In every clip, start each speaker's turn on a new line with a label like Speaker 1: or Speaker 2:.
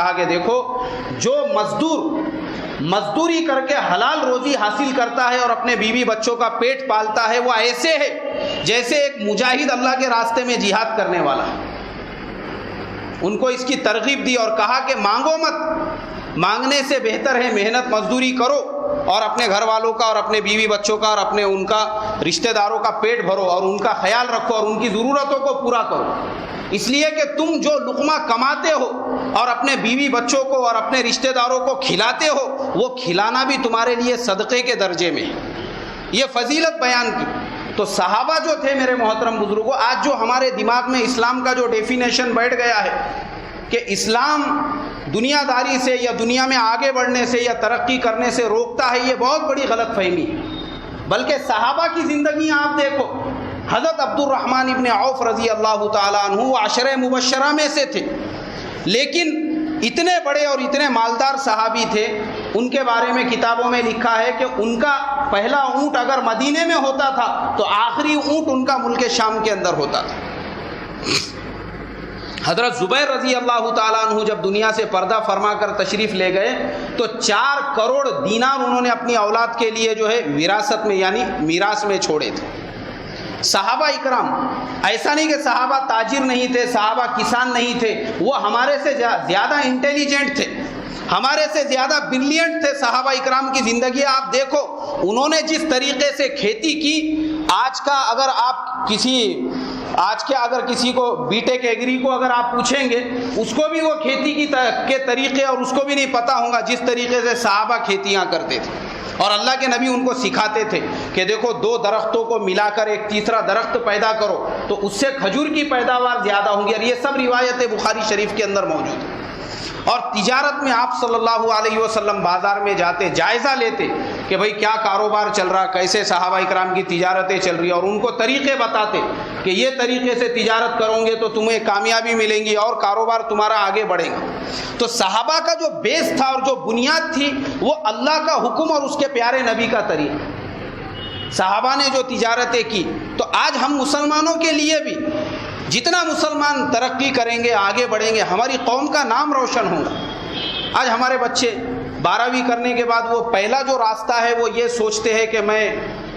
Speaker 1: کہا کہ دیکھو جو مزدوری کر کے حلال روزی حاصل کرتا ہے اور اپنے بیوی بچوں کا پیٹ پالتا ہے وہ ایسے ہے جیسے ایک مجاہد اللہ کے راستے میں جہاد کرنے والا ہے۔ ان کو اس کی ترغیب دی اور کہا کہ مانگو مت، مانگنے سے بہتر ہے محنت مزدوری کرو اور اپنے گھر والوں کا اور اپنے بیوی بچوں کا اور اپنے ان کا رشتہ داروں کا پیٹ بھرو اور ان کا خیال رکھو اور ان کی ضرورتوں کو پورا کرو، اس لیے کہ تم جو لقمہ کماتے ہو اور اپنے بیوی بچوں کو اور اپنے رشتہ داروں کو کھلاتے ہو وہ کھلانا بھی تمہارے لیے صدقے کے درجے میں ہے۔ یہ فضیلت بیان کی۔ تو صحابہ جو تھے میرے محترم بزرگوں، آج جو ہمارے دماغ میں اسلام کا جو ڈیفینیشن بیٹھ گیا ہے کہ اسلام دنیا داری سے یا دنیا میں آگے بڑھنے سے یا ترقی کرنے سے روکتا ہے، یہ بہت بڑی غلط فہمی ہے۔ بلکہ صحابہ کی زندگی آپ دیکھو، حضرت عبد الرحمن ابن عوف رضی اللہ تعالیٰ عنہ وہ عشرہ مبشرہ میں سے تھے، لیکن اتنے بڑے اور اتنے مالدار صحابی تھے، ان کے بارے میں کتابوں میں لکھا ہے کہ ان کا پہلا اونٹ اگر مدینے میں ہوتا تھا تو آخری اونٹ ان کا ملک شام کے اندر ہوتا تھا۔ حضرت زبیر رضی اللہ تعالیٰ عنہ جب دنیا سے پردہ فرما کر تشریف لے گئے تو 4 کروڑ دینار انہوں نے اپنی اولاد کے لیے جو ہے وراثت میں یعنی میراث میں چھوڑے تھے۔ صحابہ اکرام، ایسا نہیں کہ صحابہ تاجر نہیں تھے، صحابہ کسان نہیں تھے، وہ ہمارے سے زیادہ انٹیلیجنٹ تھے، ہمارے سے زیادہ برلینٹ تھے۔ صحابہ اکرام کی زندگی آپ دیکھو، انہوں نے جس طریقے سے کھیتی کی، آج کے اگر کسی کو بی ٹیک ایگری کو اگر آپ پوچھیں گے اس کو بھی وہ کھیتی کے طریقے اور اس کو بھی نہیں پتہ ہوگا جس طریقے سے صحابہ کھیتیاں کرتے تھے۔ اور اللہ کے نبی ان کو سکھاتے تھے کہ دیکھو 2 درختوں کو ملا کر ایک تیسرا درخت پیدا کرو تو اس سے کھجور کی پیداوار زیادہ ہوں گی، اور یہ سب روایتیں بخاری شریف کے اندر موجود ہیں۔ اور تجارت میں آپ صلی اللہ علیہ وسلم بازار میں جاتے، جائزہ لیتے کہ بھئی کیا کاروبار چل رہا، کیسے صحابہ اکرام کی تجارتیں چل رہی، اور ان کو طریقے بتاتے کہ یہ طریقے سے تجارت کرو گے تو تمہیں کامیابی ملیں گی اور کاروبار تمہارا آگے بڑھے گا۔ تو صحابہ کا جو بیس تھا اور جو بنیاد تھی وہ اللہ کا حکم اور اس کے پیارے نبی کا طریقہ۔ صحابہ نے جو تجارتیں کی، تو آج ہم مسلمانوں کے لیے بھی جتنا مسلمان ترقی کریں گے، آگے بڑھیں گے، ہماری قوم کا نام روشن ہوگا۔ آج ہمارے بچے 12ویں کرنے کے بعد وہ پہلا جو راستہ ہے وہ یہ سوچتے ہیں کہ میں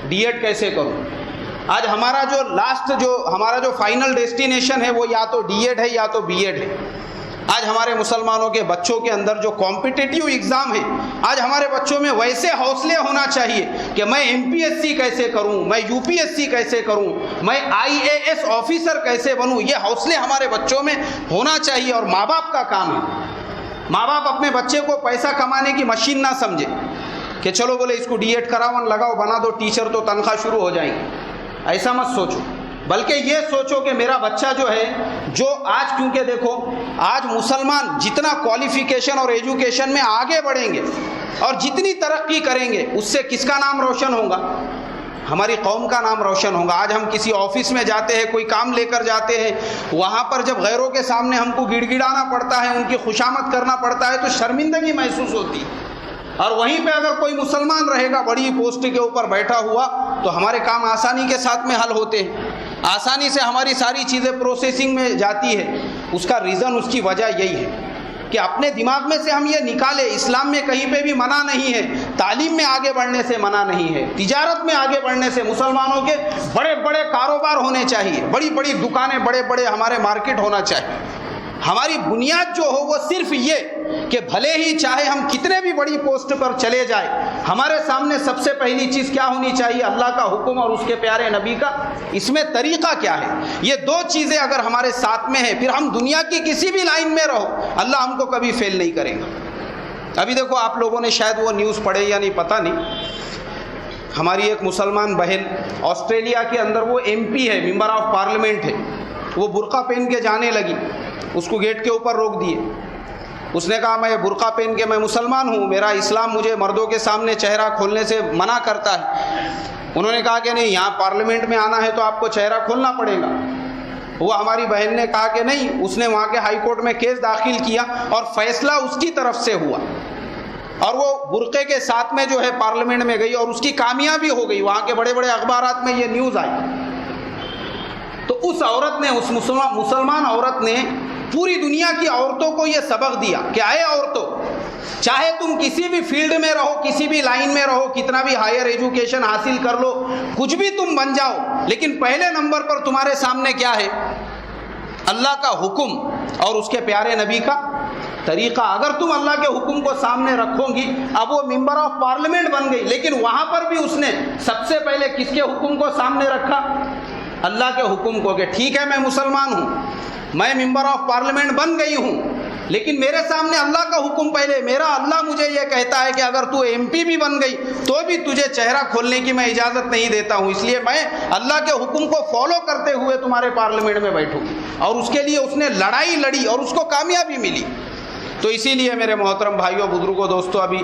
Speaker 1: ڈی ایڈ کیسے کروں۔ آج ہمارا جو فائنل ڈیسٹینیشن ہے وہ یا تو ڈی ایڈ ہے یا تو بی ایڈ ہے۔ آج ہمارے مسلمانوں کے بچوں کے اندر جو کمپٹیٹیو ایگزام ہے، آج ہمارے بچوں میں ویسے حوصلے ہونا چاہیے کہ میں MPSC کیسے کروں، میں UPSC کیسے کروں، میں IAS آفیسر کیسے بنوں، یہ حوصلے ہمارے بچوں میں ہونا چاہیے۔ اور ماں باپ کا کام ہے، ماں باپ اپنے بچے کو پیسہ کمانے کی مشین نہ سمجھے کہ چلو بولے اس کو ڈی ایڈ کراؤ، لگاؤ، بنا دو ٹیچر تو تنخواہ شروع ہو جائیں گی، ایسا مت سوچو۔ بلکہ یہ سوچو کہ میرا بچہ جو ہے جو آج، کیونکہ دیکھو آج مسلمان جتنا کوالیفیکیشن اور ایجوکیشن میں آگے بڑھیں گے اور جتنی ترقی کریں گے اس سے کس کا نام روشن ہوگا؟ ہماری قوم کا نام روشن ہوگا۔ آج ہم کسی آفس میں جاتے ہیں، کوئی کام لے کر جاتے ہیں، وہاں پر جب غیروں کے سامنے ہم کو گڑ گڑانا پڑتا ہے، ان کی خوشامد کرنا پڑتا ہے تو شرمندگی محسوس ہوتی ہے۔ اور وہیں پہ اگر کوئی مسلمان رہے گا بڑی پوسٹ کے اوپر بیٹھا ہوا تو ہمارے کام آسانی کے ساتھ میں حل ہوتے ہیں، آسانی سے ہماری ساری چیزیں پروسیسنگ میں جاتی ہے۔ اس کا ریزن، اس کی وجہ یہی ہے کہ اپنے دماغ میں سے ہم یہ نکالے، اسلام میں کہیں پہ بھی منع نہیں ہے، تعلیم میں آگے بڑھنے سے منع نہیں ہے، تجارت میں آگے بڑھنے سے، مسلمانوں کے بڑے بڑے کاروبار ہونے چاہیے، بڑی بڑی دکانیں، بڑے بڑے ہمارے مارکیٹ ہونا چاہیے۔ ہماری بنیاد جو ہو وہ صرف یہ کہ بھلے ہی چاہے ہم کتنے بھی بڑی پوسٹ پر چلے جائیں، ہمارے سامنے سب سے پہلی چیز کیا ہونی چاہیے؟ اللہ کا حکم اور اس کے پیارے نبی کا اس میں طریقہ کیا ہے۔ یہ 2 چیزیں اگر ہمارے ساتھ میں ہیں، پھر ہم دنیا کی کسی بھی لائن میں رہو، اللہ ہم کو کبھی فیل نہیں کرے گا۔ ابھی دیکھو آپ لوگوں نے شاید وہ نیوز پڑھے یا نہیں پتہ نہیں، ہماری ایک مسلمان بہن آسٹریلیا کے اندر وہ MP ہے، ممبر آف پارلیمنٹ ہے، وہ برقع پہن کے جانے لگی، اس کو گیٹ کے اوپر روک دیے۔ اس نے کہا میں برقع پہن کے، میں مسلمان ہوں، میرا اسلام مجھے مردوں کے سامنے چہرہ کھولنے سے منع کرتا ہے۔ انہوں نے کہا کہ نہیں، یہاں پارلیمنٹ میں آنا ہے تو آپ کو چہرہ کھولنا پڑے گا۔ وہ ہماری بہن نے کہا کہ نہیں، اس نے وہاں کے ہائی کورٹ میں کیس داخل کیا اور فیصلہ اس کی طرف سے ہوا، اور وہ برقعے کے ساتھ میں جو ہے پارلیمنٹ میں گئی اور اس کی کامیابی ہو گئی۔ وہاں کے بڑے بڑے اخبارات میں یہ نیوز آئی۔ تو اس عورت نے، اس مسلمان عورت نے پوری دنیا کی عورتوں کو یہ سبق دیا کہ اے عورتوں، چاہے تم کسی بھی فیلڈ میں رہو، کسی بھی لائن میں رہو، کتنا بھی ہائر ایجوکیشن حاصل کر لو، کچھ بھی تم بن جاؤ، لیکن پہلے نمبر پر تمہارے سامنے کیا ہے؟ اللہ کا حکم اور اس کے پیارے نبی کا طریقہ۔ اگر تم اللہ کے حکم کو سامنے رکھو گی، اب وہ ممبر آف پارلیمنٹ بن گئی، لیکن وہاں پر بھی اس نے سب سے پہلے کس کے حکم کو سامنے رکھا؟ اللہ کے حکم کو، کہ ٹھیک ہے میں مسلمان ہوں، میں ممبر آف پارلیمنٹ بن گئی ہوں، لیکن میرے سامنے اللہ کا حکم پہلے، میرا اللہ مجھے یہ کہتا ہے کہ اگر تو ایم پی بھی بن گئی تو بھی تجھے چہرہ کھولنے کی میں اجازت نہیں دیتا ہوں، اس لیے میں اللہ کے حکم کو فالو کرتے ہوئے تمہارے پارلیمنٹ میں بیٹھوں۔ اور اس کے لیے اس نے لڑائی لڑی اور اس کو کامیابی ملی۔ تو اسی لیے میرے محترم بھائیوں، بزرگوں، دوستوں، ابھی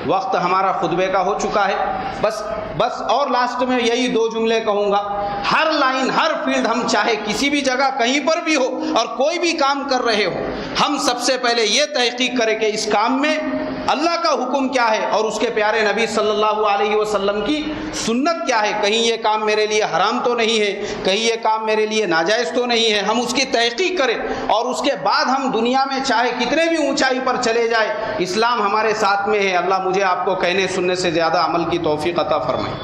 Speaker 1: وقت ہمارا خطبے کا ہو چکا ہے، بس اور لاسٹ میں یہی 2 جملے کہوں گا۔ ہر لائن، ہر فیلڈ، ہم چاہے کسی بھی جگہ کہیں پر بھی ہو اور کوئی بھی کام کر رہے ہو، ہم سب سے پہلے یہ تحقیق کریں کہ اس کام میں اللہ کا حکم کیا ہے اور اس کے پیارے نبی صلی اللہ علیہ وسلم کی سنت کیا ہے۔ کہیں یہ کام میرے لیے حرام تو نہیں ہے، کہیں یہ کام میرے لیے ناجائز تو نہیں ہے، ہم اس کی تحقیق کریں، اور اس کے بعد ہم دنیا میں چاہے کتنے بھی اونچائی پر چلے جائیں، اسلام ہمارے ساتھ میں ہے۔ اللہ مجھے آپ کو کہنے سننے سے زیادہ عمل کی توفیق عطا فرمائے۔